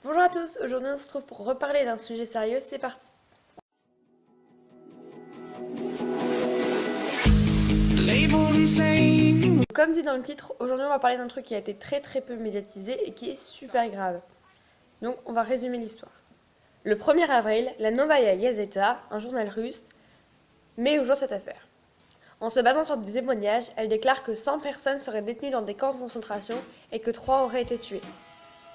Bonjour à tous, aujourd'hui on se retrouve pour reparler d'un sujet sérieux, c'est parti. Comme dit dans le titre, aujourd'hui on va parler d'un truc qui a été très peu médiatisé et qui est super grave. Donc on va résumer l'histoire. Le 1er avril, la Novaya Gazeta, un journal russe, met au jour cette affaire. En se basant sur des témoignages, elle déclare que 100 personnes seraient détenues dans des camps de concentration et que 3 auraient été tuées.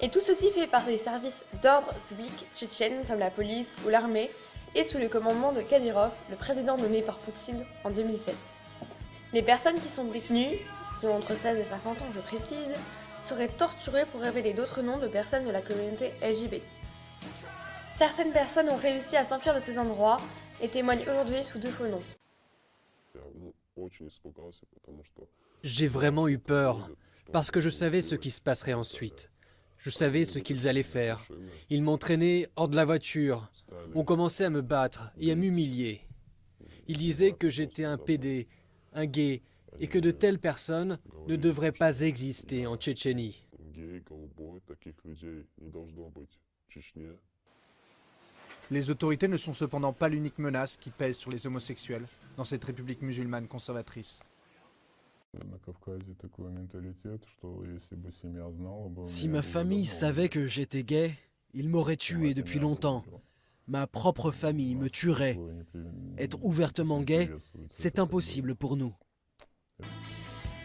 Et tout ceci fait par les services d'ordre public tchétchènes comme la police ou l'armée et sous le commandement de Kadyrov, le président nommé par Poutine en 2007. Les personnes qui sont détenues, qui ont entre 16 et 50 ans je précise, seraient torturées pour révéler d'autres noms de personnes de la communauté LGBT. Certaines personnes ont réussi à s'enfuir de ces endroits et témoignent aujourd'hui sous de faux noms. J'ai vraiment eu peur, parce que je savais ce qui se passerait ensuite. Je savais ce qu'ils allaient faire. Ils m'entraînaient hors de la voiture, ont commencé à me battre et à m'humilier. Ils disaient que j'étais un PD, un gay, et que de telles personnes ne devraient pas exister en Tchétchénie. Les autorités ne sont cependant pas l'unique menace qui pèse sur les homosexuels dans cette république musulmane conservatrice. Si ma famille savait que j'étais gay, ils m'auraient tué depuis longtemps. Ma propre famille me tuerait. Être ouvertement gay, c'est impossible pour nous.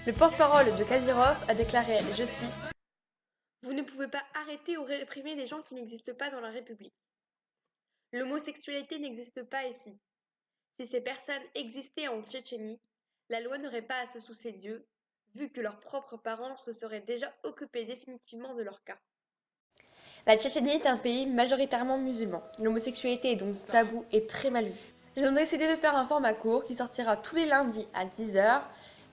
Le porte-parole de Kadyrov a déclaré, je cite, « Vous ne pouvez pas arrêter ou réprimer des gens qui n'existent pas dans la République. L'homosexualité n'existe pas ici. Si ces personnes existaient en Tchétchénie, la loi n'aurait pas à se soucier d'eux, vu que leurs propres parents se seraient déjà occupés définitivement de leur cas. » La Tchétchénie est un pays majoritairement musulman. L'homosexualité est donc taboue et très mal vue. J'ai donc décidé de faire un format court qui sortira tous les lundis à 10 h.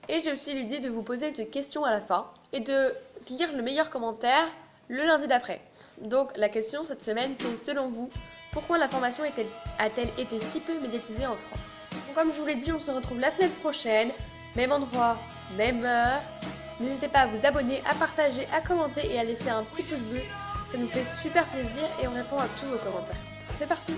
Et j'ai aussi l'idée de vous poser des questions à la fin et de lire le meilleur commentaire le lundi d'après. Donc la question cette semaine c'est, selon vous, pourquoi l'information a-t-elle été si peu médiatisée en France? Donc, comme je vous l'ai dit, on se retrouve la semaine prochaine, même endroit, même heure. N'hésitez pas à vous abonner, à partager, à commenter et à laisser un petit pouce bleu. Ça nous fait super plaisir et on répond à tous vos commentaires. C'est parti!